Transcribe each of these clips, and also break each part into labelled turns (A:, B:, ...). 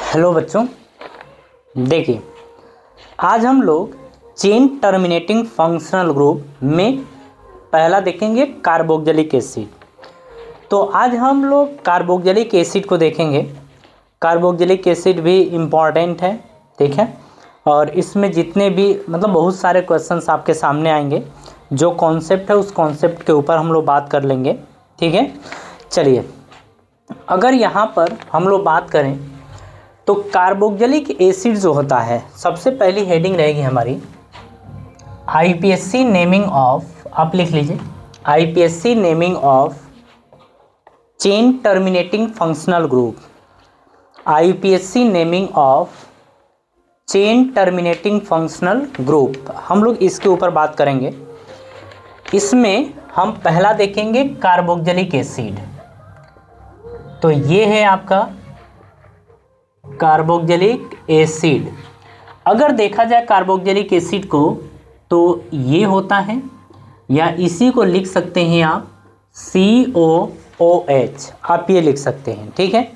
A: Hello बच्चों, देखिए आज हम लोग चेन टर्मिनेटिंग फंक्शनल ग्रुप में पहला देखेंगे कार्बोक्जिलिक एसिड। तो आज हम लोग कार्बोक्जिलिक एसिड को देखेंगे। कार्बोक्जिलिक एसिड भी इम्पॉर्टेंट है, ठीक है। और इसमें जितने भी बहुत सारे क्वेश्चंस आपके सामने आएंगे। जो कॉन्सेप्ट है उस कॉन्सेप्ट के ऊपर हम लोग बात कर लेंगे, ठीक है। चलिए, अगर यहाँ पर हम लोग बात करें तो कार्बोक्जिलिक एसिड जो होता है, सबसे पहली हेडिंग रहेगी हमारी आईपीएससी नेमिंग ऑफ। आप लिख लीजिए IPSC naming of chain terminating functional group. IPSC naming of chain terminating functional group, हम लोग इसके ऊपर बात करेंगे। इसमें हम पहला देखेंगे कार्बोक्जिलिक एसिड। तो ये है आपका कार्बोक्जिलिक एसिड। अगर देखा जाए कार्बोक्जिलिक एसिड को तो ये होता है, या इसी को लिख सकते हैं आप COOH, आप ये लिख सकते हैं, ठीक है।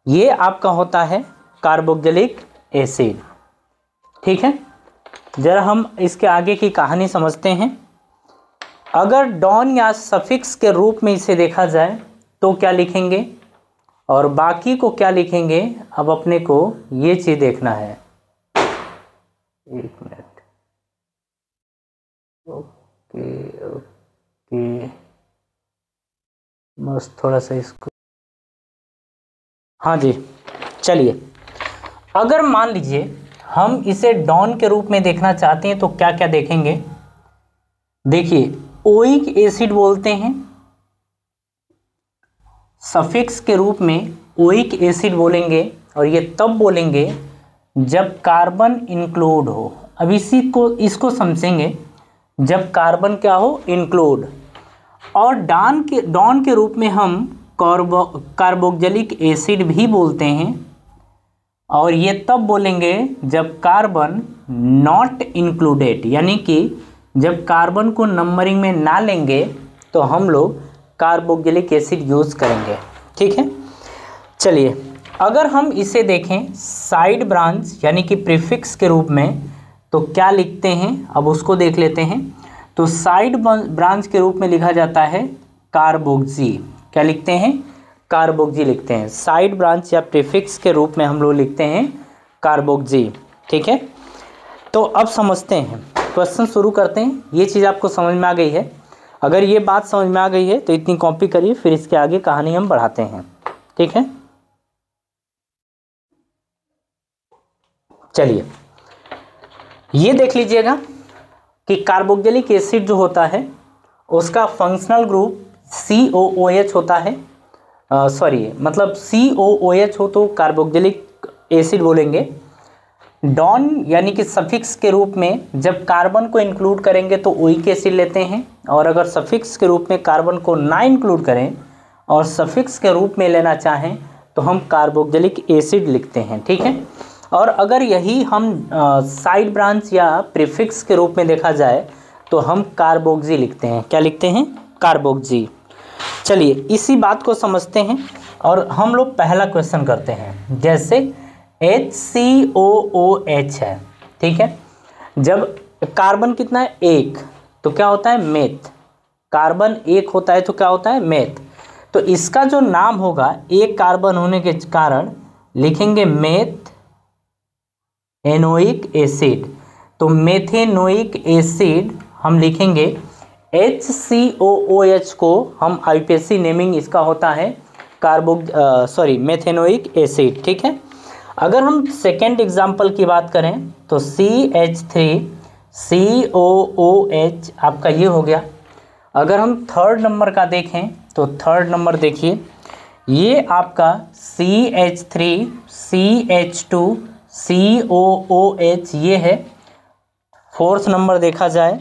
A: ये आपका होता है कार्बोक्जिलिक एसिड, ठीक है। जरा हम इसके आगे की कहानी समझते हैं। अगर डॉन या सफिक्स के रूप में इसे देखा जाए तो क्या लिखेंगे और बाकी को क्या लिखेंगे, अब अपने को ये चीज़ देखना है। एक मिनट, ओके, बस थोड़ा सा इसको, हाँ जी। चलिए, अगर मान लीजिए हम इसे डॉन के रूप में देखना चाहते हैं तो क्या क्या देखेंगे। देखिए, ओइक एसिड बोलते हैं, सफिक्स के रूप में ओइक एसिड बोलेंगे, और ये तब बोलेंगे जब कार्बन इंक्लूड हो। अब इसको समझेंगे, जब कार्बन क्या हो, इंक्लूड। और डॉन के रूप में हम कार्बोक्जिलिक एसिड भी बोलते हैं, और ये तब बोलेंगे जब कार्बन नॉट इंक्लूडेड, यानी कि जब कार्बन को नंबरिंग में ना लेंगे तो हम लोग कार्बोक्जिलिक एसिड यूज़ करेंगे, ठीक है। चलिए, अगर हम इसे देखें साइड ब्रांच यानी कि प्रीफिक्स के रूप में तो क्या लिखते हैं, अब उसको देख लेते हैं। तो साइड ब्रांच के रूप में लिखा जाता है कार्बोक्जी। क्या लिखते हैं, कार्बोक्जी लिखते हैं। साइड ब्रांच या प्रीफिक्स के रूप में हम लोग लिखते हैं कार्बोक्जी, ठीक है। तो अब समझते हैं, क्वेश्चन शुरू करते हैं। ये चीज़ आपको समझ में आ गई है। अगर ये बात समझ में आ गई है तो इतनी कॉपी करिए, फिर इसके आगे कहानी हम बढ़ाते हैं, ठीक है। चलिए, ये देख लीजिएगा कि कार्बोक्जिलिक एसिड जो होता है उसका फंक्शनल ग्रुप COOH होता है। COOH हो तो कार्बोक्जिलिक एसिड बोलेंगे। डॉन यानी कि सफिक्स के रूप में जब कार्बन को इंक्लूड करेंगे तो ओइक एसिड लेते हैं, और अगर सफिक्स के रूप में कार्बन को ना इंक्लूड करें और सफिक्स के रूप में लेना चाहें तो हम कार्बोक्जिलिक एसिड लिखते हैं, ठीक है। और अगर यही हम साइड ब्रांच या प्रीफिक्स के रूप में देखा जाए तो हम कार्बोक्जी लिखते हैं। क्या लिखते हैं, कार्बोक्जी। चलिए, इसी बात को समझते हैं और हम लोग पहला क्वेश्चन करते हैं। जैसे HCOOH है, ठीक है। जब कार्बन कितना है, एक, तो क्या होता है, मेथ। कार्बन एक होता है तो क्या होता है, मेथ। तो इसका जो नाम होगा, एक कार्बन होने के कारण लिखेंगे मेथ एनोइक एसिड। तो मेथेनोइक एसिड हम लिखेंगे। HCOOH को हम आईपीएससी नेमिंग इसका होता है मेथेनोइक एसिड, ठीक है। अगर हम सेकेंड एग्जाम्पल की बात करें तो CH3COOH आपका ये हो गया। अगर हम थर्ड नंबर का देखें तो थर्ड नंबर देखिए, ये आपका CH3CH2COOH ये है। फोर्थ नंबर देखा जाए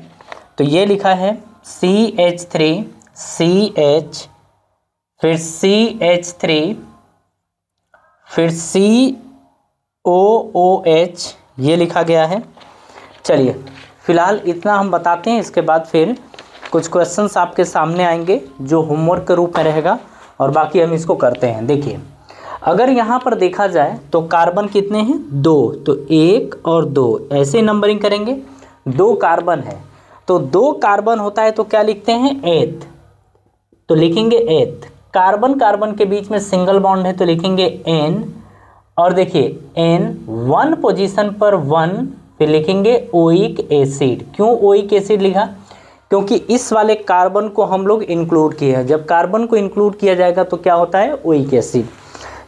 A: तो ये लिखा है CH3CH, फिर CH3, फिर COOH ये लिखा गया है। चलिए, फिलहाल इतना हम बताते हैं, इसके बाद फिर कुछ क्वेश्चंस आपके सामने आएंगे जो होमवर्क के रूप में रहेगा, और बाकी हम इसको करते हैं। देखिए, अगर यहाँ पर देखा जाए तो कार्बन कितने हैं, 2, तो 1 और 2 ऐसे नंबरिंग करेंगे। 2 कार्बन है तो 2 कार्बन होता है तो क्या लिखते हैं, एथ, तो लिखेंगे एथ। कार्बन कार्बन के बीच में सिंगल बॉन्ड है तो लिखेंगे एन, और देखिए एन 1 पोजीशन पर 1, फिर लिखेंगे ओइक एसिड। क्यों ओइक एसिड लिखा, क्योंकि इस वाले कार्बन को हम लोग इंक्लूड किए हैं। जब कार्बन को इंक्लूड किया जाएगा तो क्या होता है, ओइक एसिड।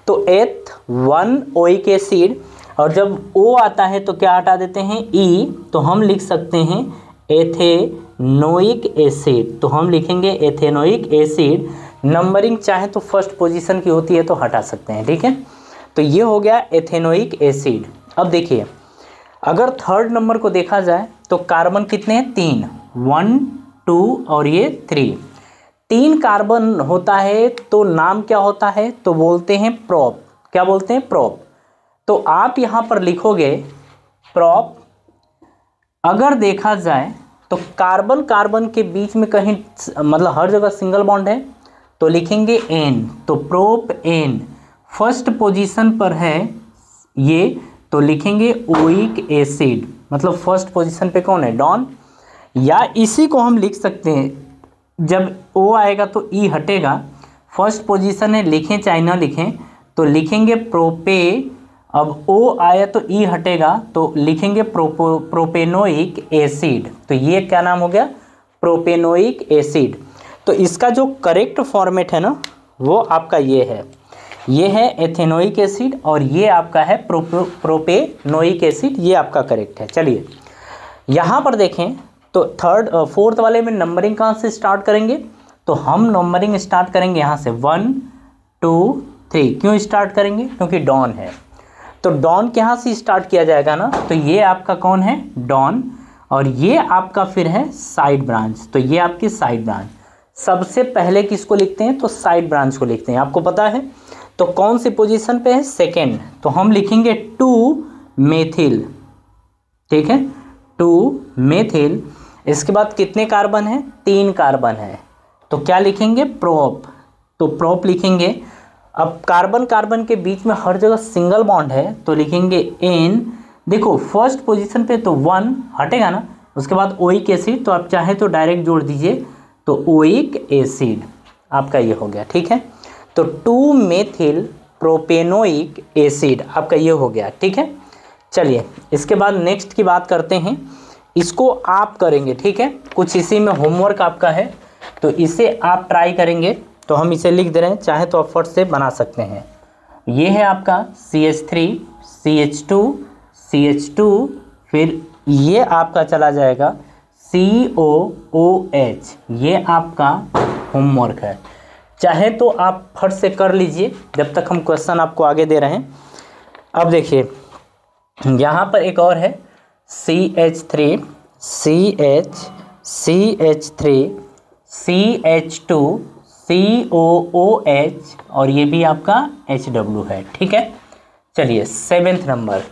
A: तो एथ 1 ओइक एसिड, और जब O आता है तो क्या हटा देते हैं, E, तो हम लिख सकते हैं एथेनोइक एसिड। तो हम लिखेंगे एथेनोइक एसिड। नंबरिंग चाहे तो फर्स्ट पोजीशन की होती है तो हटा सकते हैं, ठीक है। तो ये हो गया एथेनोइक एसिड। अब देखिए अगर थर्ड नंबर को देखा जाए तो कार्बन कितने हैं, 3, 1 2 और ये 3। 3 कार्बन होता है तो नाम क्या होता है, तो बोलते हैं प्रोप। क्या बोलते हैं, प्रोप। तो आप यहाँ पर लिखोगे प्रोप। अगर देखा जाए तो कार्बन कार्बन के बीच में कहीं मतलब हर जगह सिंगल बॉन्ड है तो लिखेंगे एन, तो प्रोप एन। फर्स्ट पोजीशन पर है ये तो लिखेंगे ओइक एसिड, मतलब फर्स्ट पोजीशन पे कौन है, डॉन। या इसी को हम लिख सकते हैं, जब O आएगा तो E हटेगा, फर्स्ट पोजीशन है, लिखें चाहे ना लिखें तो लिखेंगे प्रोपे। अब O आया तो E हटेगा तो लिखेंगे प्रोपेनोइक एसिड। तो ये क्या नाम हो गया, प्रोपेनोइक एसिड। तो इसका जो करेक्ट फॉर्मेट है ना वो आपका ये है एथेनोइक एसिड, और ये आपका है प्रोपेनोइक एसिड, ये आपका करेक्ट है। चलिए यहाँ पर देखें तो फोर्थ वाले में नंबरिंग कहाँ से स्टार्ट करेंगे, तो हम नंबरिंग स्टार्ट करेंगे यहाँ से 1 2 3। क्यों स्टार्ट करेंगे, क्योंकि डॉन है तो डॉन के यहाँ से स्टार्ट किया जाएगा ना। तो ये आपका कौन है, डॉन, और ये आपका फिर है साइड ब्रांच। तो ये आपकी साइड ब्रांच। सबसे पहले किसको लिखते हैं, तो साइड ब्रांच को लिखते हैं, आपको पता है। तो कौन सी पोजीशन पे है, सेकेंड, तो हम लिखेंगे 2 मेथिल, ठीक है, 2 मेथिल। इसके बाद कितने कार्बन है, 3 कार्बन है तो क्या लिखेंगे, प्रोप, तो प्रोप लिखेंगे। अब कार्बन कार्बन के बीच में हर जगह सिंगल बॉन्ड है तो लिखेंगे एन। देखो फर्स्ट पोजीशन पे तो 1 हटेगा ना, उसके बाद ओइक एसिड, तो आप चाहे तो डायरेक्ट जोड़ दीजिए, तो ओइक एसिड आपका ये हो गया, ठीक है। तो 2 मेथिल प्रोपेनोइक एसिड आपका ये हो गया, ठीक है। चलिए इसके बाद नेक्स्ट की बात करते हैं। इसको आप करेंगे, ठीक है, कुछ इसी में होमवर्क आपका है तो इसे आप ट्राई करेंगे। तो हम इसे लिख दे रहे हैं, चाहे तो आप फट से बना सकते हैं। ये है आपका CH3 CH2 CH2, फिर ये आपका चला जाएगा COOH। ये आपका होमवर्क है, चाहे तो आप फट से कर लीजिए जब तक हम क्वेश्चन आपको आगे दे रहे हैं। अब देखिए यहाँ पर एक और है CH3 CH3 CH2 COOH, और ये भी आपका HW है, ठीक है। चलिए 7th नंबर,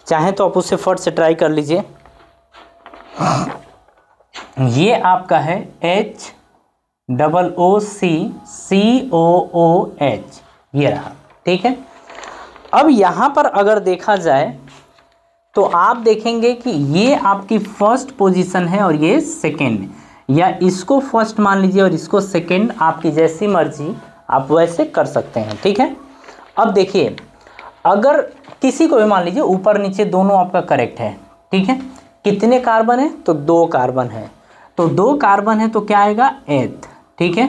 A: चाहे तो आप उसे फट से ट्राई कर लीजिए। ये आपका है HOOC COOH, ये रहा, ठीक है। अब यहाँ पर अगर देखा जाए तो आप देखेंगे कि ये आपकी फर्स्ट पोजीशन है और ये सेकेंड, या इसको फर्स्ट मान लीजिए और इसको सेकेंड, आपकी जैसी मर्जी आप वैसे कर सकते हैं, ठीक है। अब देखिए अगर किसी को भी मान लीजिए ऊपर नीचे दोनों आपका करेक्ट है, ठीक है। कितने कार्बन है, तो 2 कार्बन है, तो 2 कार्बन है तो क्या आएगा, एथ, ठीक है।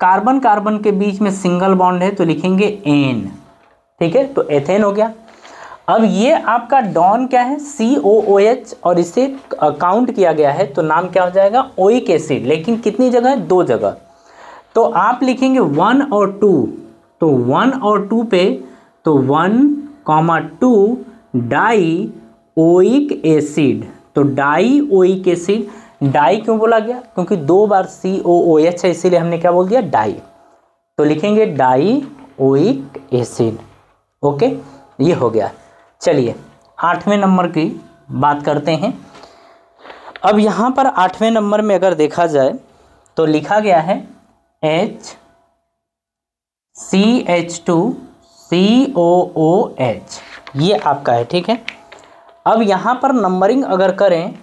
A: कार्बन कार्बन के बीच में सिंगल बॉन्ड है तो लिखेंगे एन, ठीक है, तो एथेन हो गया। अब ये आपका डॉन क्या है, COOH, और इसे काउंट किया गया है तो नाम क्या हो जाएगा, ओइक एसिड, लेकिन कितनी जगह है, 2 जगह। तो आप लिखेंगे 1 और 2, तो 1 और 2 पे तो 1,2 डाई ओइक एसिड, तो डाई ओइक एसिड। डाई क्यों बोला गया, क्योंकि 2 बार COOH है इसीलिए हमने क्या बोल दिया, डाई, तो लिखेंगे डाई ओइक एसिड, ओके, ये हो गया। चलिए 8वें नंबर की बात करते हैं। अब यहाँ पर 8वें नंबर में अगर देखा जाए तो लिखा गया है CH2 COOH, ये आपका है। ठीक है, अब यहाँ पर नंबरिंग अगर करें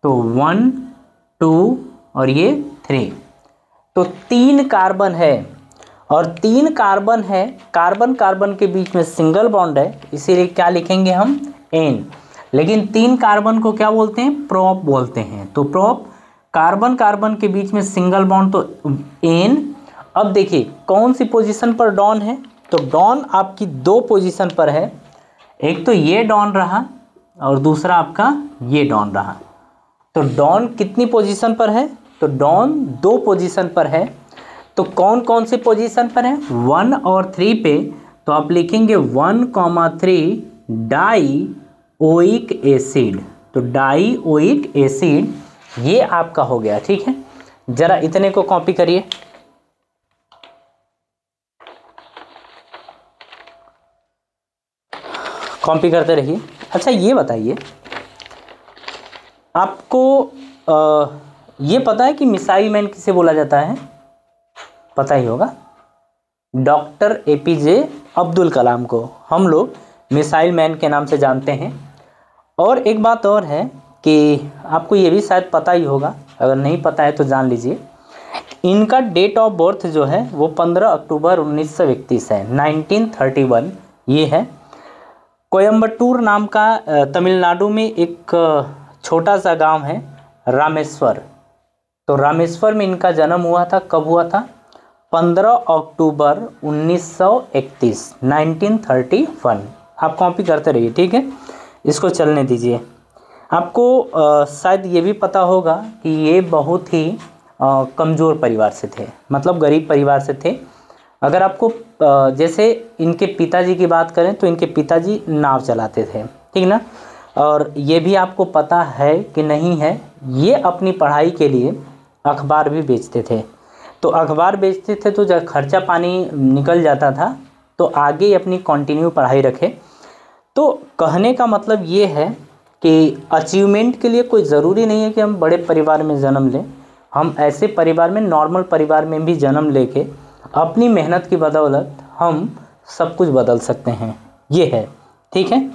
A: तो 1 2 और ये 3, तो 3 कार्बन है और 3 कार्बन है, कार्बन कार्बन के बीच में सिंगल बॉन्ड है, इसीलिए क्या लिखेंगे हम, N। लेकिन 3 कार्बन को क्या बोलते हैं, प्रोप बोलते हैं। तो प्रोप, कार्बन कार्बन के बीच में सिंगल बॉन्ड, तो N। अब देखिए कौन सी पोजीशन पर डॉन है, तो डॉन आपकी 2 पोजीशन पर है, एक तो ये डॉन रहा और दूसरा आपका ये डॉन रहा। तो डॉन कितनी पोजीशन पर है, तो डॉन 2 पोजीशन पर है। तो कौन कौन सी पोजीशन पर है, 1 और 3 पे, तो आप लिखेंगे 1,3 डाई ओइक एसिड। तो डाई ओइक एसिड ये आपका हो गया। ठीक है, जरा इतने को कॉपी करिए। कॉपी करते रहिए। अच्छा ये बताइए, आपको ये पता है कि मिसाइल मैन किसे बोला जाता है, पता ही होगा, डॉक्टर APJ अब्दुल कलाम को हम लोग मिसाइल मैन के नाम से जानते हैं। और एक बात और है कि आपको ये भी शायद पता ही होगा, अगर नहीं पता है तो जान लीजिए, इनका डेट ऑफ बर्थ जो है वो 15 अक्टूबर 1931 है, 1931 ये है। कोयम्बटूर नाम का तमिलनाडु में एक छोटा सा गांव है रामेश्वर, तो रामेश्वर में इनका जन्म हुआ था। कब हुआ था, 15 अक्टूबर 1931, 1931। आप कॉपी करते रहिए। ठीक है, इसको चलने दीजिए। आपको शायद ये भी पता होगा कि ये बहुत ही कमज़ोर परिवार से थे, मतलब गरीब परिवार से थे। अगर आपको जैसे इनके पिताजी की बात करें तो इनके पिताजी नाव चलाते थे, ठीक ना। और ये भी आपको पता है कि नहीं है, ये अपनी पढ़ाई के लिए अखबार भी बेचते थे। तो अखबार बेचते थे तो जब खर्चा पानी निकल जाता था तो आगे अपनी कंटिन्यू पढ़ाई रखे। तो कहने का मतलब ये है कि अचीवमेंट के लिए कोई ज़रूरी नहीं है कि हम बड़े परिवार में जन्म लें, हम ऐसे परिवार में, नॉर्मल परिवार में भी जन्म लेके अपनी मेहनत की बदौलत हम सब कुछ बदल सकते हैं, ये है। ठीक है,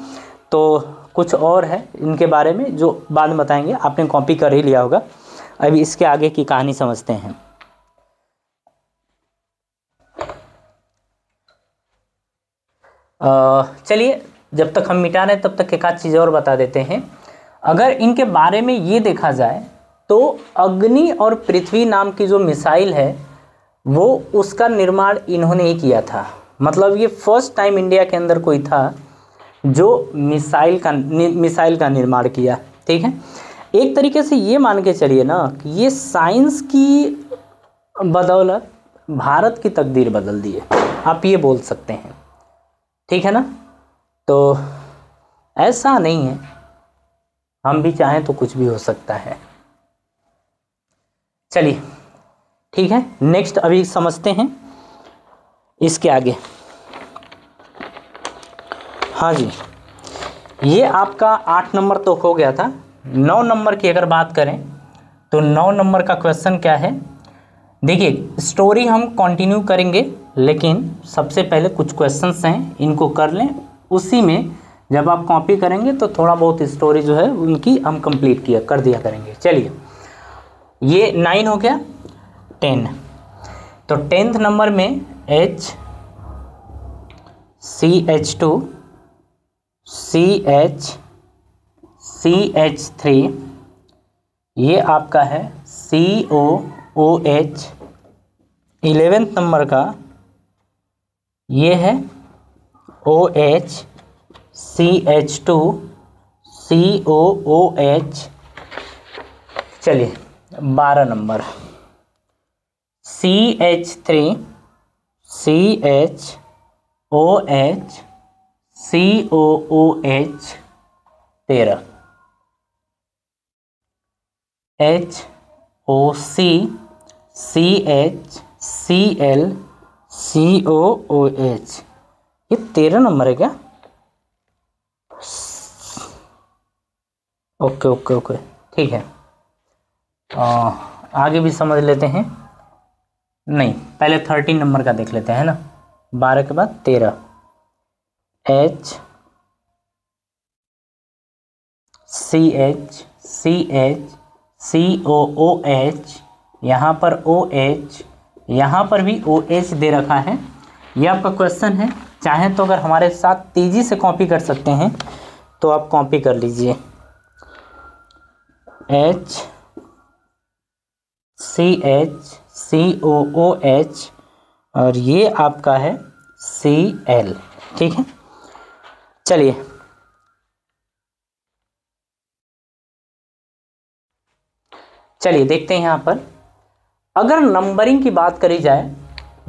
A: तो कुछ और है इनके बारे में जो बाद में बताएंगे, आपने कॉपी कर ही लिया होगा। अभी इसके आगे की कहानी समझते हैं। चलिए, जब तक हम मिटा रहे हैं तब तक एक आध चीज़ और बता देते हैं। अगर इनके बारे में ये देखा जाए तो अग्नि और पृथ्वी नाम की जो मिसाइल है वो उसका निर्माण इन्होंने ही किया था। मतलब ये फर्स्ट टाइम इंडिया के अंदर कोई था जो मिसाइल का निर्माण किया। ठीक है, एक तरीके से ये मान के चलिए ना कि ये साइंस की बदौलत भारत की तकदीर बदल दी है, आप ये बोल सकते हैं। ठीक है ना, तो ऐसा नहीं है, हम भी चाहें तो कुछ भी हो सकता है। चलिए ठीक है, नेक्स्ट अभी समझते हैं इसके आगे। हाँ जी, ये आपका 8 नंबर तो हो गया था। 9 नंबर की अगर बात करें तो 9 नंबर का क्वेश्चन क्या है, देखिए स्टोरी हम कंटिन्यू करेंगे, लेकिन सबसे पहले कुछ क्वेश्चंस हैं, इनको कर लें। उसी में जब आप कॉपी करेंगे तो थोड़ा बहुत स्टोरी जो है उनकी हम कंप्लीट कर दिया करेंगे। चलिए, ये 9 हो गया। 10, तो 10th नंबर में HCH2 CH3, ये आपका है COOH। 11th नंबर का ये है OH CH2 COOH। चलिए 12 number CH3 CHOH COOH। 13 HOC CHCl COOH। ये 13 नंबर है क्या? ओके ओके ओके, ठीक है। आगे भी समझ लेते हैं। नहीं, पहले 13 नंबर का देख लेते हैं ना, 12 के बाद 13। H CH CH COOH, यहाँ पर OH, यहाँ पर भी OH दे रखा है। ये आपका क्वेश्चन है, चाहें तो अगर हमारे साथ तेज़ी से कॉपी कर सकते हैं तो आप कॉपी कर लीजिए। H CH COOH और ये आपका है Cl, ठीक है। चलिए देखते हैं यहाँ पर, अगर नंबरिंग की बात करी जाए,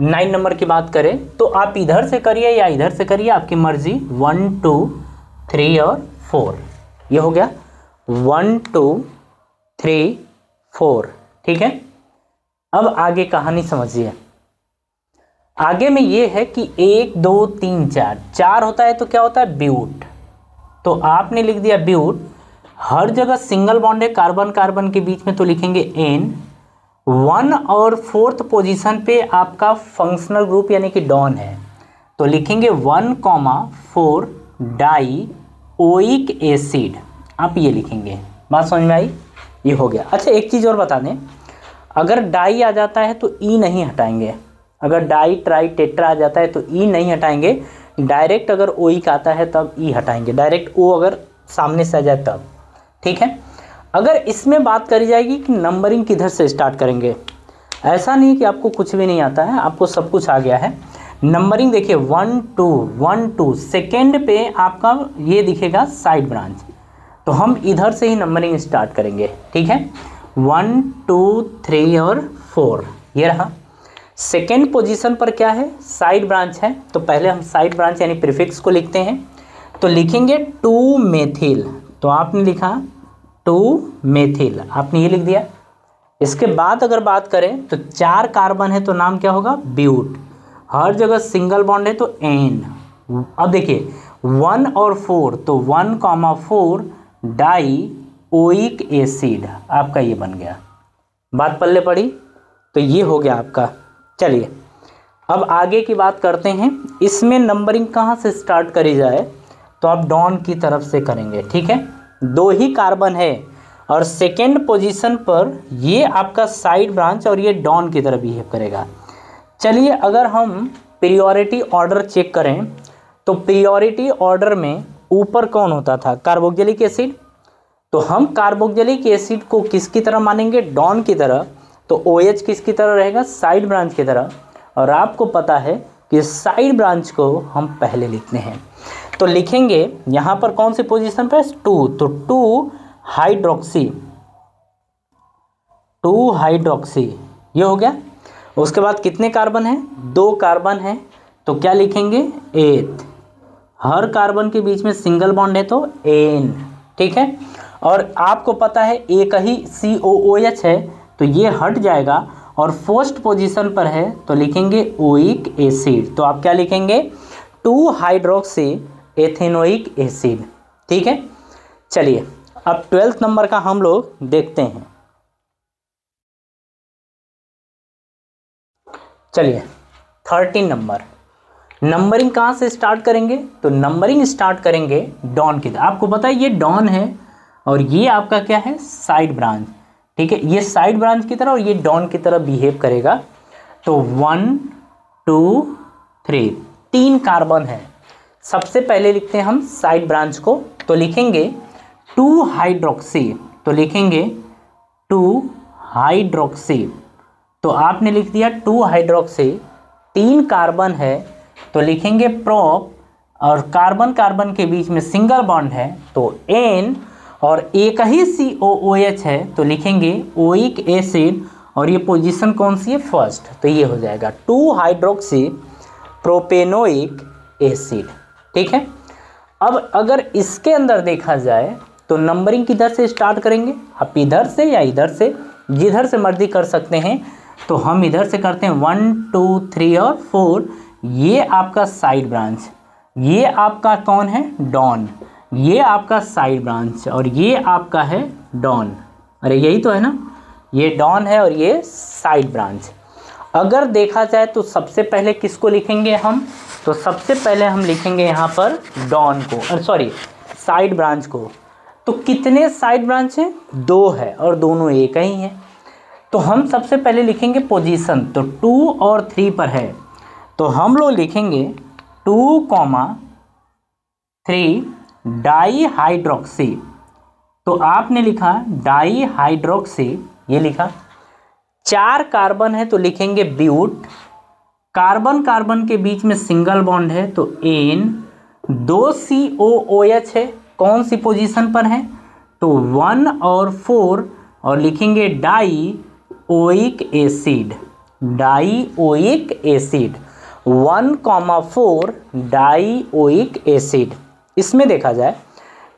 A: 9 नंबर की बात करें तो आप इधर से करिए या इधर से करिए, आपकी मर्जी। 1 2 3 और 4, ये हो गया 1 2 3 4, ठीक है। अब आगे कहानी समझिए। आगे में ये है कि 1 2 3 4 होता है तो क्या होता है, ब्यूट। तो आपने लिख दिया ब्यूट, हर जगह सिंगल बॉन्ड है कार्बन कार्बन के बीच में, तो लिखेंगे N। 1 और 4th पोजीशन पे आपका फंक्शनल ग्रुप यानी कि डॉन है, तो लिखेंगे 1,4 डाई ओइक एसिड, आप ये लिखेंगे। बात समझ में आई, ये हो गया। अच्छा एक चीज़ और बता दें, अगर डाई आ जाता है तो ई नहीं हटाएंगे, अगर डाई ट्राई टेट्रा आ जाता है तो ई नहीं हटाएंगे, डायरेक्ट अगर ओइक आता है तब ई हटाएंगे, डायरेक्ट ओ अगर सामने से आ जाए तब, ठीक है। अगर इसमें बात करी जाएगी कि नंबरिंग किधर से स्टार्ट करेंगे, ऐसा नहीं कि आपको कुछ भी नहीं आता है, आपको सब कुछ आ गया है। नंबरिंग देखिए 1 2 1 2, सेकेंड पे आपका ये दिखेगा साइड ब्रांच, तो हम इधर से ही नंबरिंग स्टार्ट करेंगे, ठीक है। 1 2 3 और 4, ये रहा। सेकेंड पोजीशन पर क्या है, साइड ब्रांच है, तो पहले हम साइड ब्रांच यानी प्रीफिक्स को लिखते हैं, तो लिखेंगे 2 मेथिल, तो आपने लिखा 2 मेथिल, आपने ये लिख दिया। इसके बाद अगर बात करें तो 4 कार्बन है तो नाम क्या होगा, ब्यूट। हर जगह सिंगल बॉन्ड है तो एन। अब देखिए 1 और 4, तो 1,4 डाई ओइक एसिड, आपका ये बन गया। बात पल्ले पड़ी, तो ये हो गया आपका। चलिए अब आगे की बात करते हैं, इसमें नंबरिंग कहाँ से स्टार्ट करी जाए, तो आप डॉन की तरफ से करेंगे, ठीक है। 2 ही कार्बन है और सेकेंड पोजीशन पर ये आपका साइड ब्रांच और ये डॉन की तरफ बिहेव करेगा। चलिए अगर हम प्रियोरिटी ऑर्डर चेक करें तो प्रियोरिटी ऑर्डर में ऊपर कौन होता था, कार्बोक्सिलिक एसिड, तो हम कार्बोक्सिलिक एसिड को किसकी तरह मानेंगे, डॉन की तरह, तो OH किसकी तरह रहेगा, साइड ब्रांच की तरह। और आपको पता है कि साइड ब्रांच को हम पहले लिखते हैं, तो लिखेंगे यहाँ पर कौन सी पोजीशन पर, 2, तो 2 हाइड्रोक्सी, ये हो गया। उसके बाद कितने कार्बन हैं, 2 कार्बन हैं, तो क्या लिखेंगे 8। हर कार्बन के बीच में सिंगल बॉन्ड है तो N, ठीक है। और आपको पता है एक ही COOH है तो ये हट जाएगा, और फर्स्ट पोजीशन पर है तो लिखेंगे ओइक एसिड, तो आप क्या लिखेंगे 2 हाइड्रोक्सी एथेनोइक एसिड, ठीक है। चलिए अब 12th नंबर का हम लोग देखते हैं। चलिए 13 नंबर, नंबरिंग कहाँ से स्टार्ट करेंगे, तो नंबरिंग स्टार्ट करेंगे डॉन की तरह। आपको पता है ये डॉन है और ये आपका क्या है, साइड ब्रांच, ठीक है। ये साइड ब्रांच की तरह और ये डॉन की तरह बिहेव करेगा। तो 1 2 3, 3 कार्बन है। सबसे पहले लिखते हैं हम साइड ब्रांच को, तो लिखेंगे 2 हाइड्रोक्सी, तो लिखेंगे 2 हाइड्रोक्सी, तो आपने लिख दिया 2 हाइड्रोक्सी। 3 कार्बन है तो लिखेंगे प्रोप, और कार्बन कार्बन के बीच में सिंगल बॉन्ड है तो N, और एक ही COOH है तो लिखेंगे ओइक एसिड, और ये पोजीशन कौन सी है, फर्स्ट, तो ये हो जाएगा 2 हाइड्रोक्सी प्रोपेनोइक एसिड, ठीक है। अब अगर इसके अंदर देखा जाए तो नंबरिंग किधर से स्टार्ट करेंगे, आप इधर से या इधर से, जिधर से मर्जी कर सकते हैं, तो हम इधर से करते हैं 1 2 3 और 4, ये आपका साइड ब्रांच, ये आपका कौन है, डॉन, ये आपका साइड ब्रांच, और ये आपका है डॉन। अरे यही तो है ना, ये डॉन है और ये साइड ब्रांच। अगर देखा जाए तो सबसे पहले किसको लिखेंगे हम, तो सबसे पहले हम लिखेंगे यहाँ पर डॉन को, सॉरी साइड ब्रांच को। तो कितने साइड ब्रांच हैं, 2 है और दोनों एक ही हैं। तो हम सबसे पहले लिखेंगे पोजीशन, तो 2 और 3 पर है, तो हम लोग लिखेंगे 2,3 डाई हाइड्रोक्सी। तो आपने लिखा डाई हाइड्रोक्सी, ये लिखा। 4 कार्बन है तो लिखेंगे ब्यूट, कार्बन कार्बन के बीच में सिंगल बॉन्ड है तो एन, 2 COOH है, कौन सी पोजीशन पर है, तो 1 और 4, और लिखेंगे die oic acid, die oic acid, 1,4 die oic acid. इसमें देखा जाए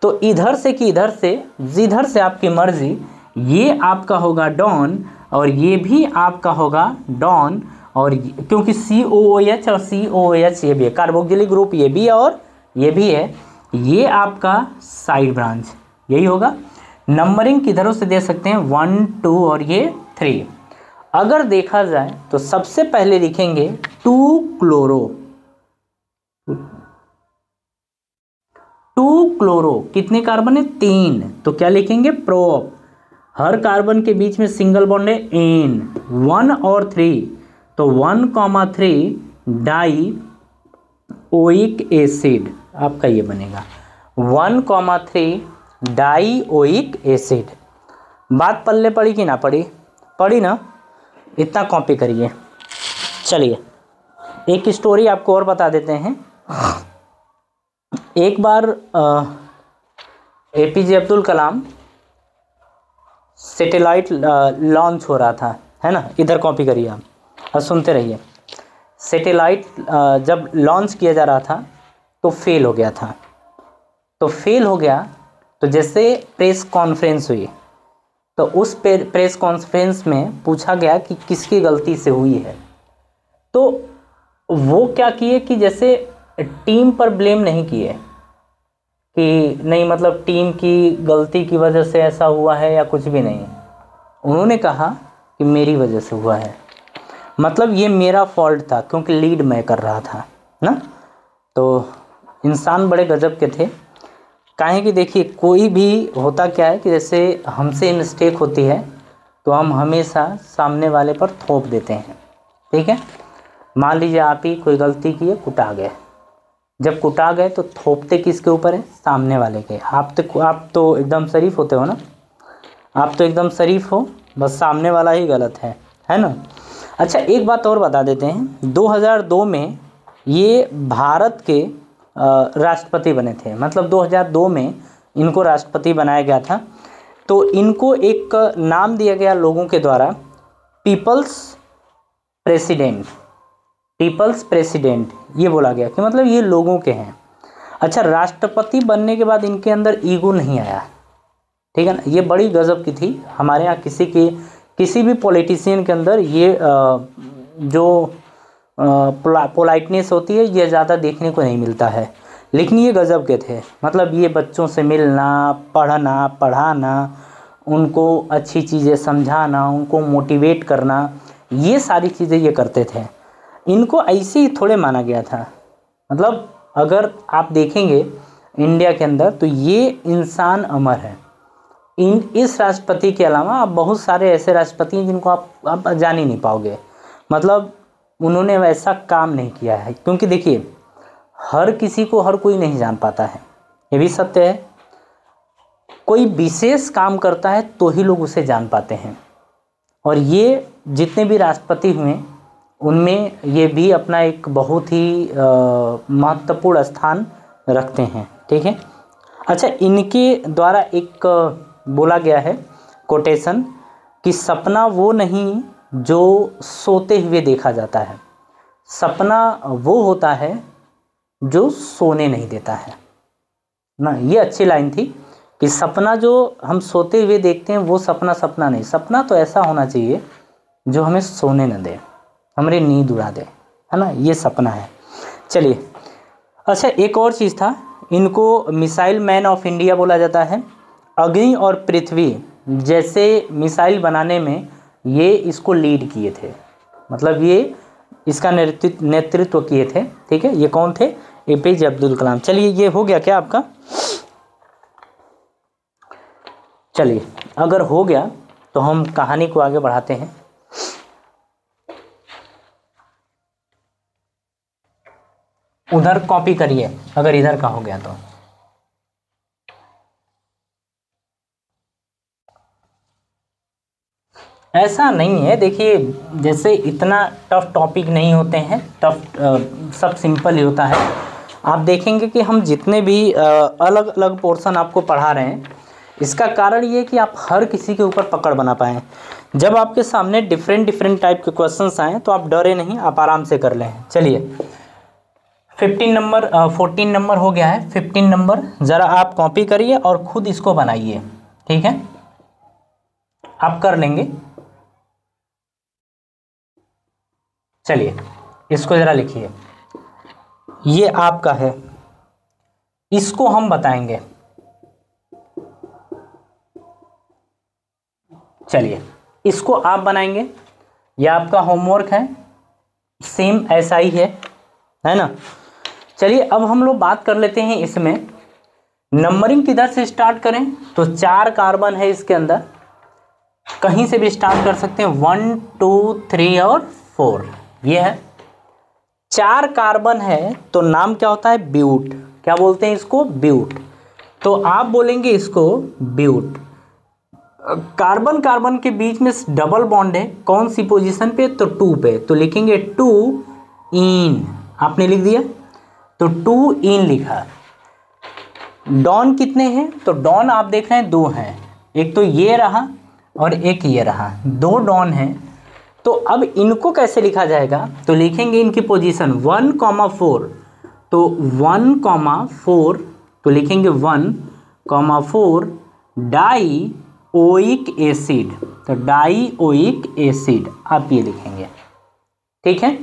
A: तो इधर से कि इधर से, जिधर से आपकी मर्जी, ये आपका होगा डॉन और ये भी आपका होगा डॉन, और क्योंकि COOH और COOH ये भी है, कार्बोक्सिलिक ग्रुप ये भी है और ये भी है, ये आपका साइड ब्रांच यही होगा। नंबरिंग किधरों से दे सकते हैं, 1 2 और ये 3। अगर देखा जाए तो सबसे पहले लिखेंगे 2 क्लोरो, 2 क्लोरो, कितने कार्बन है, 3, तो क्या लिखेंगे प्रोप, हर कार्बन के बीच में सिंगल बॉन्ड है एन, 1 और 3, तो 1,3 डाई ओइक एसिड, आपका ये बनेगा 1,3 डाई ओइक एसिड। बात पल्ले पड़ी कि ना पड़ी, पड़ी ना, इतना कॉपी करिए। चलिए एक स्टोरी आपको और बता देते हैं। एक बार APJ Abdul Kalam satellite launch हो रहा था, है ना, इधर कॉपी करिए आप और सुनते रहिए। सैटेलाइट जब लॉन्च किया जा रहा था तो फेल हो गया था, तो फेल हो गया तो जैसे प्रेस कॉन्फ्रेंस हुई, तो उस प्रेस कॉन्फ्रेंस में पूछा गया कि किसकी गलती से हुई है, तो वो क्या किए कि जैसे टीम पर ब्लेम नहीं किए कि नहीं मतलब टीम की गलती की वजह से ऐसा हुआ है या कुछ भी नहीं, उन्होंने कहा कि मेरी वजह से हुआ है, मतलब ये मेरा फॉल्ट था क्योंकि लीड मैं कर रहा था ना। तो इंसान बड़े गजब के थे, काहे कि देखिए कोई भी होता क्या है कि जैसे हमसे मिस्टेक होती है तो हम हमेशा सामने वाले पर थोप देते हैं, ठीक है। मान लीजिए आप ही कोई गलती की है, कुटा गए, जब कुटा गए तो थोपते किसके ऊपर है, सामने वाले के। आप तो एकदम शरीफ होते हो ना, आप तो एकदम शरीफ हो, बस सामने वाला ही गलत है ना। अच्छा एक बात और बता देते हैं, 2002 में ये भारत के राष्ट्रपति बने थे, मतलब 2002 में इनको राष्ट्रपति बनाया गया था। तो इनको एक नाम दिया गया लोगों के द्वारा, पीपल्स प्रेसिडेंट, पीपल्स प्रेसिडेंट ये बोला गया कि मतलब ये लोगों के हैं। अच्छा राष्ट्रपति बनने के बाद इनके अंदर ईगो नहीं आया, ठीक है ना, ये बड़ी गजब की थी। हमारे यहाँ किसी भी पॉलिटिशियन के अंदर ये जो पोलाइटनेस होती है ये ज़्यादा देखने को नहीं मिलता है, लेकिन ये गजब के थे। मतलब ये बच्चों से मिलना, पढ़ाना, उनको अच्छी चीज़ें समझाना, उनको मोटिवेट करना, ये सारी चीज़ें ये करते थे। इनको ऐसे ही थोड़े माना गया था, मतलब अगर आप देखेंगे इंडिया के अंदर तो ये इंसान अमर है। इस राष्ट्रपति के अलावा आप बहुत सारे ऐसे राष्ट्रपति हैं जिनको आप जान ही नहीं पाओगे, मतलब उन्होंने वैसा काम नहीं किया है। क्योंकि देखिए हर किसी को हर कोई नहीं जान पाता है, ये भी सत्य है। कोई विशेष काम करता है तो ही लोग उसे जान पाते हैं, और ये जितने भी राष्ट्रपति हुए उनमें ये भी अपना एक बहुत ही महत्वपूर्ण स्थान रखते हैं, ठीक है। अच्छा इनके द्वारा एक बोला गया है कोटेशन कि सपना वो नहीं जो सोते हुए देखा जाता है, सपना वो होता है जो सोने नहीं देता है ना। ये अच्छी लाइन थी कि सपना जो हम सोते हुए देखते हैं वो सपना नहीं, सपना तो ऐसा होना चाहिए जो हमें सोने न दे, हमारी नींद उड़ा दे, है ना, ये सपना है। चलिए अच्छा एक और चीज़ था, इनको मिसाइल मैन ऑफ इंडिया बोला जाता है। अग्नि और पृथ्वी जैसे मिसाइल बनाने में ये इसको लीड किए थे, मतलब ये इसका नेतृत्व किए थे। ठीक है, ये कौन थे? एपीजे अब्दुल कलाम। चलिए ये हो गया क्या आपका? चलिए अगर हो गया तो हम कहानी को आगे बढ़ाते हैं। उधर कॉपी करिए अगर इधर का हो गया तो। ऐसा नहीं है, देखिए जैसे इतना टफ टॉपिक नहीं होते हैं, टफ सब सिंपल ही होता है। आप देखेंगे कि हम जितने भी अलग अलग पोर्शन आपको पढ़ा रहे हैं, इसका कारण ये है कि आप हर किसी के ऊपर पकड़ बना पाएँ। जब आपके सामने डिफरेंट टाइप के क्वेश्चंस आएँ तो आप डरे नहीं, आप आराम से कर लें। चलिए 14 नंबर हो गया है। 15 नंबर ज़रा आप कॉपी करिए और ख़ुद इसको बनाइए। ठीक है, आप कर लेंगे। चलिए इसको ज़रा लिखिए, ये आपका है, इसको हम बताएंगे। चलिए इसको आप बनाएंगे, ये आपका होमवर्क है, सेम ऐसा ही है ना। चलिए अब हम लोग बात कर लेते हैं इसमें नंबरिंग किधर से स्टार्ट करें। तो 4 कार्बन है इसके अंदर, कहीं से भी स्टार्ट कर सकते हैं, 1 2 3 और 4। ये है 4 कार्बन है तो नाम क्या होता है? ब्यूट। क्या बोलते हैं इसको? ब्यूट। तो आप बोलेंगे इसको ब्यूट। कार्बन कार्बन के बीच में डबल बॉन्ड है, कौन सी पोजीशन पे? तो 2 पे, तो लिखेंगे 2 इन। आपने लिख दिया तो 2 इन लिखा। डॉन कितने हैं? तो डॉन आप देख रहे हैं 2 हैं, एक तो ये रहा और एक ये रहा, 2 डॉन हैं। तो अब इनको कैसे लिखा जाएगा? तो लिखेंगे इनकी पोजीशन 1,4, तो 1,4, तो लिखेंगे 1,4 डाई ओइक एसिड, तो डाई ओइक एसिड आप ये लिखेंगे। ठीक है,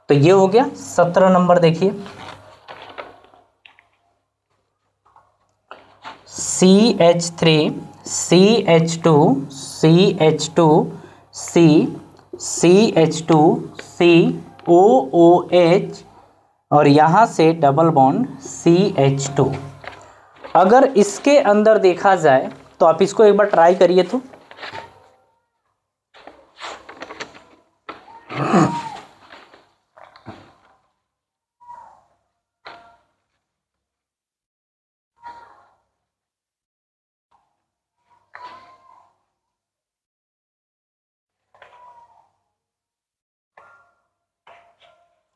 A: तो ये हो गया। 17 नंबर देखिए, CH3 CH2 CH2 C CH2 C OOH और यहाँ से डबल बॉन्ड CH2। अगर इसके अंदर देखा जाए तो आप इसको एक बार ट्राई करिए तो।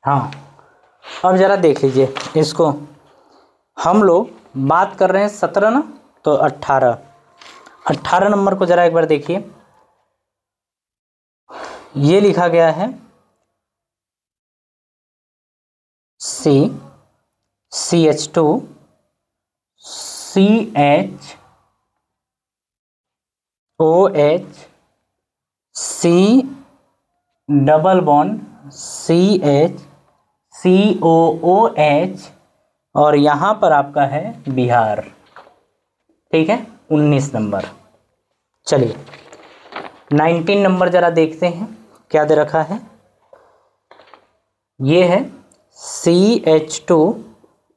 A: हाँ अब ज़रा देख लीजिए इसको, हम लोग बात कर रहे हैं 17 ना, तो 18 नंबर को ज़रा एक बार देखिए। ये लिखा गया है CH2 CHOH C double bond CH COOH और यहाँ पर आपका है बिहार। ठीक है, 19 नंबर। चलिए 19 नंबर ज़रा देखते हैं क्या दे रखा है। ये है CH2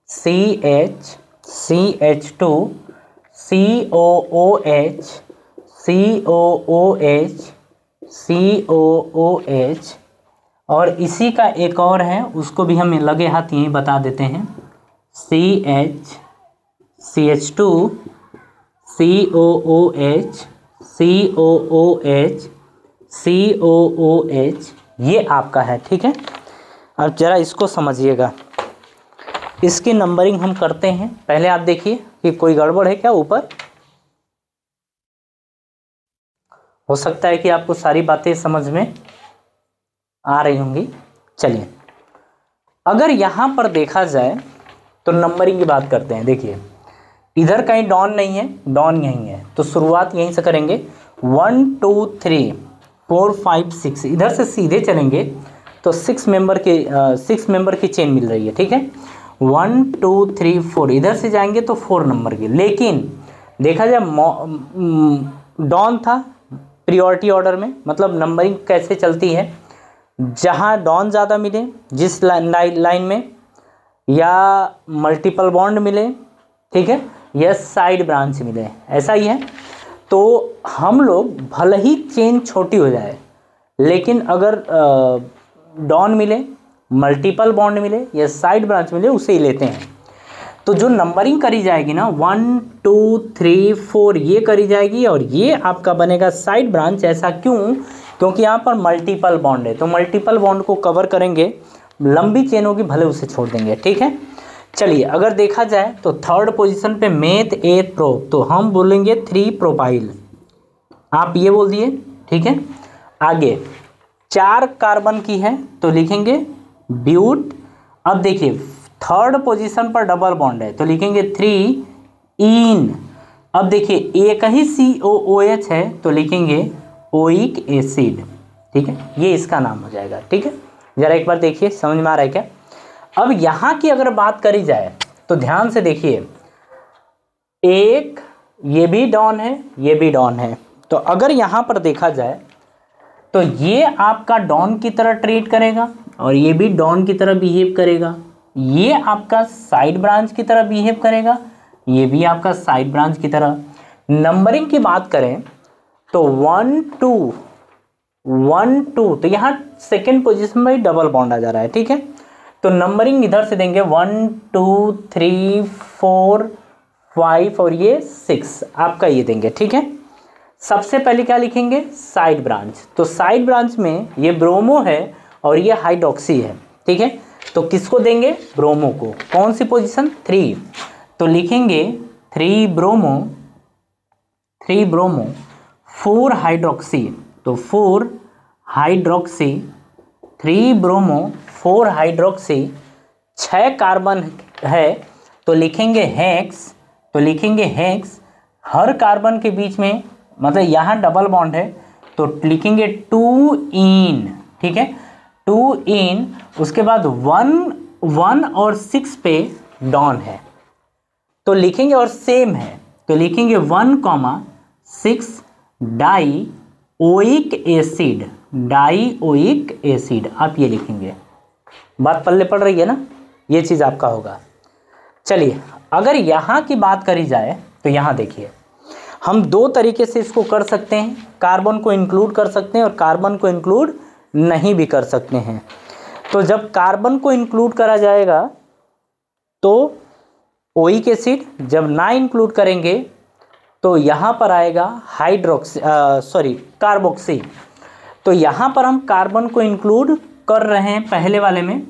A: CH CH2 COOH COOH COOH और इसी का एक और है, उसको भी हम लगे हाथ यहीं बता देते हैं, CH2 COOH COOH COOH ये आपका है। ठीक है, अब ज़रा इसको समझिएगा, इसकी नंबरिंग हम करते हैं। पहले आप देखिए कि कोई गड़बड़ है क्या ऊपर। हो सकता है कि आपको सारी बातें समझ में आ रही होंगी। चलिए अगर यहाँ पर देखा जाए तो नंबरिंग की बात करते हैं। देखिए इधर कहीं डॉन नहीं है, डॉन यहीं है, तो शुरुआत यहीं से करेंगे। 1 2 3 4 5 6, इधर से सीधे चलेंगे तो 6 मेंबर की चेन मिल रही है। ठीक है, 1 2 3 4, इधर से जाएंगे तो 4 नंबर की। लेकिन देखा जाए डॉन था प्रियोरिटी ऑर्डर में, मतलब नंबरिंग कैसे चलती है, जहाँ डॉन ज़्यादा मिले जिस लाइन में, या मल्टीपल बॉन्ड मिले, ठीक है, या साइड ब्रांच मिले, ऐसा ही है। तो हम लोग भले ही चेन छोटी हो जाए, लेकिन अगर डॉन मिले, मल्टीपल बॉन्ड मिले या साइड ब्रांच मिले, उसे ही लेते हैं। तो जो नंबरिंग करी जाएगी ना 1 2 3 4 ये करी जाएगी, और ये आपका बनेगा साइड ब्रांच। ऐसा क्यों? क्योंकि यहाँ पर मल्टीपल बॉन्ड है, तो मल्टीपल बॉन्ड को कवर करेंगे, लंबी चेन होगी भले उसे छोड़ देंगे, ठीक है। चलिए अगर देखा जाए तो थर्ड पोजीशन पे मेथ एथ प्रोप, तो हम बोलेंगे 3 प्रोपाइल, आप ये बोल दिए, ठीक है। आगे 4 कार्बन की है तो लिखेंगे ब्यूट। अब देखिए थर्ड पोजीशन पर डबल बॉन्ड है तो लिखेंगे 3 इन। अब देखिए एक ही COOH है तो लिखेंगे ओइक एसिड, ठीक है, ये इसका नाम हो जाएगा, ठीक है। जरा एक बार देखिए समझ में आ रहा है क्या। अब यहाँ की अगर बात करी जाए तो ध्यान से देखिए, एक ये भी डॉन है, ये भी डॉन है, तो अगर यहाँ पर देखा जाए तो ये आपका डॉन की तरह ट्रीट करेगा और ये भी डॉन की तरह बिहेव करेगा, ये आपका साइड ब्रांच की तरह बिहेव करेगा, ये भी आपका साइड ब्रांच की तरह। नंबरिंग की बात करें तो 1 2 1 2, तो यहाँ सेकेंड पोजीशन में डबल बॉन्ड आ जा रहा है, ठीक है। तो नंबरिंग इधर से देंगे 1 2 3 4 5 और ये 6 आपका ये देंगे, ठीक है। सबसे पहले क्या लिखेंगे? Side branch. तो साइड ब्रांच में ये ब्रोमो है और ये हाइड्रोक्सी है, ठीक है। तो किसको देंगे? ब्रोमो को। कौन सी पोजीशन? 3। तो लिखेंगे 3 ब्रोमो 4 हाइड्रोक्सी, तो 4 हाइड्रोक्सी 3 ब्रोमो 4 हाइड्रोक्सी, 6 कार्बन है तो लिखेंगे हेक्स। तो लिखेंगे हेक्स, हर कार्बन के बीच में मतलब यहाँ डबल बॉन्ड है तो लिखेंगे 2 इन, ठीक है, 2 इन। उसके बाद 1 और 6 पे डॉन है तो लिखेंगे, और सेम है तो लिखेंगे 1,6 die oic acid, die oic acid, आप ये लिखेंगे। बात पल्ले पड़ रही है ना, ये चीज़ आपका होगा। चलिए अगर यहाँ की बात करी जाए तो यहाँ देखिए, हम 2 तरीके से इसको कर सकते हैं, कार्बन को इंक्लूड कर सकते हैं और कार्बन को इंक्लूड नहीं भी कर सकते हैं। तो जब कार्बन को इंक्लूड करा जाएगा तो ओइक एसिड, जब ना इंक्लूड करेंगे तो यहाँ पर आएगा कार्बोक्सी। तो यहाँ पर हम कार्बन को इंक्लूड कर रहे हैं पहले वाले में,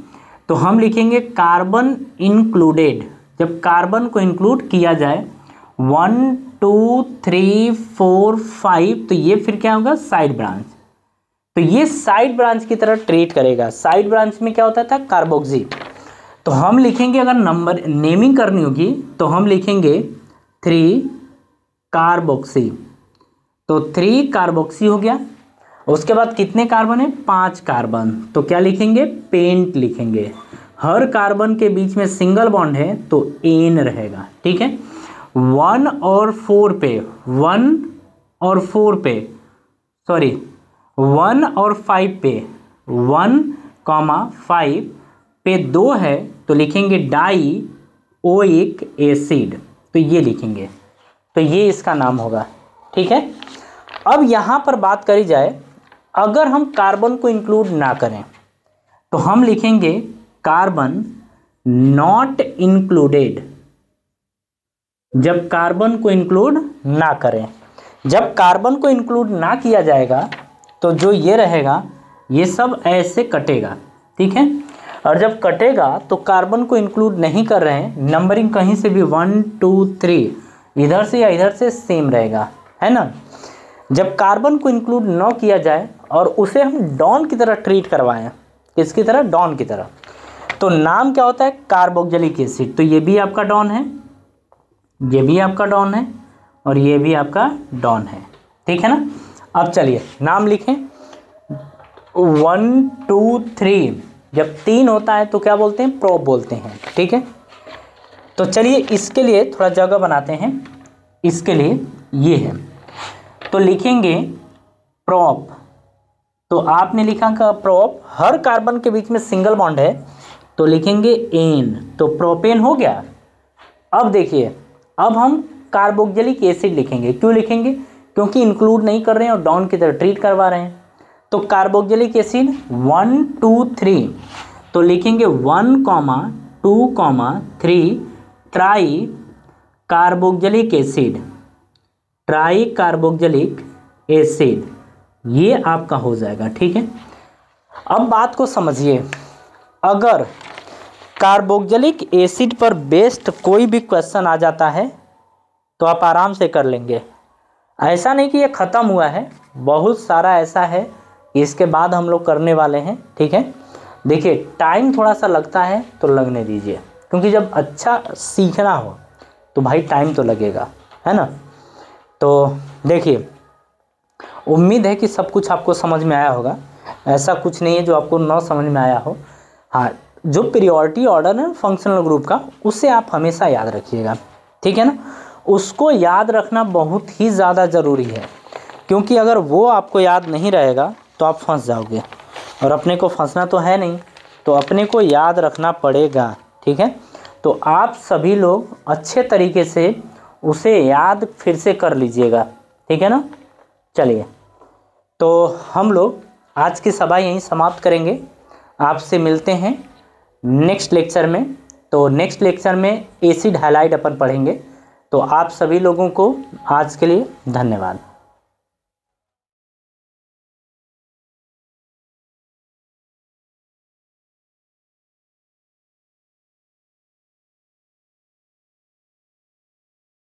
A: तो हम लिखेंगे कार्बन इंक्लूडेड। जब कार्बन को इंक्लूड किया जाए 1 2 3 4 5, तो ये फिर क्या होगा? Side branch. तो ये साइड ब्रांच की तरह ट्रीट करेगा। साइड ब्रांच में क्या होता था? कार्बोक्सी। तो हम लिखेंगे, अगर नंबर नेमिंग करनी होगी तो हम लिखेंगे 3 कार्बोक्सी। तो 3 कार्बोक्सी हो गया। उसके बाद कितने कार्बन है? 5 कार्बन। तो क्या लिखेंगे? पेंट लिखेंगे। हर कार्बन के बीच में सिंगल बॉन्ड है तो एन रहेगा, ठीक है। 1 और 4 पे 1 और 5 पे 1,5 पे 2 है तो लिखेंगे डाई ओइक एसिड, तो ये लिखेंगे, तो ये इसका नाम होगा, ठीक है। अब यहाँ पर बात करी जाए, अगर हम कार्बन को इंक्लूड ना करें तो हम लिखेंगे कार्बन नॉट इंक्लूडेड। जब कार्बन को इंक्लूड ना करें, जब कार्बन को इंक्लूड ना किया जाएगा तो जो ये रहेगा ये सब ऐसे कटेगा, ठीक है। और जब कटेगा तो कार्बन को इंक्लूड नहीं कर रहे हैं, नंबरिंग कहीं से भी 1 2 3 इधर से या इधर से सेम रहेगा, है ना। जब कार्बन को इंक्लूड न किया जाए और उसे हम डॉन की तरह ट्रीट करवाएं, किसकी तरह? डॉन की तरह, तो नाम क्या होता है? Carboxylic acid. तो ये भी आपका डॉन है, ये भी आपका डॉन है और ये भी आपका डॉन है, ठीक है ना। अब चलिए नाम लिखें। 1 2 3, जब 3 होता है तो क्या बोलते हैं? प्रोप बोलते हैं, ठीक है। तो चलिए इसके लिए थोड़ा जगह बनाते हैं। इसके लिए ये है तो लिखेंगे प्रोप, तो आपने लिखा का प्रोप, हर कार्बन के बीच में सिंगल बॉन्ड है तो लिखेंगे एन, तो प्रोपेन हो गया। अब देखिए, अब हम कार्बोक्जिलिक एसिड लिखेंगे। क्यों लिखेंगे? क्योंकि इंक्लूड नहीं कर रहे हैं और डाउन की तरह ट्रीट करवा रहे हैं। तो कार्बोक्जिलिक एसिड 1 2 3, तो लिखेंगे 1, 2, 3 try carboxylic acid, try carboxylic acid, ये आपका हो जाएगा। ठीक है, अब बात को समझिए। अगर कार्बोक्जिलिक एसिड पर बेस्ड कोई भी क्वेश्चन आ जाता है तो आप आराम से कर लेंगे। ऐसा नहीं कि ये ख़त्म हुआ है, बहुत सारा ऐसा है कि इसके बाद हम लोग करने वाले हैं। ठीक है, देखिए टाइम थोड़ा सा लगता है तो लगने दीजिए, क्योंकि जब अच्छा सीखना हो तो भाई टाइम तो लगेगा, है ना। तो देखिए, उम्मीद है कि सब कुछ आपको समझ में आया होगा। ऐसा कुछ नहीं है जो आपको ना समझ में आया हो। हाँ, जो प्रियोरिटी ऑर्डर है फंक्शनल ग्रुप का, उससे आप हमेशा याद रखिएगा। ठीक है ना, उसको याद रखना बहुत ही ज़्यादा ज़रूरी है, क्योंकि अगर वो आपको याद नहीं रहेगा तो आप फंस जाओगे, और अपने को फंसना तो है नहीं, तो अपने को याद रखना पड़ेगा। ठीक है, तो आप सभी लोग अच्छे तरीके से उसे याद फिर से कर लीजिएगा। ठीक है ना, चलिए तो हम लोग आज की सभा यहीं समाप्त करेंगे। आपसे मिलते हैं नेक्स्ट लेक्चर में। तो नेक्स्ट लेक्चर में एसिड हैलाइड अपन पढ़ेंगे। तो आप सभी लोगों को आज के लिए धन्यवाद।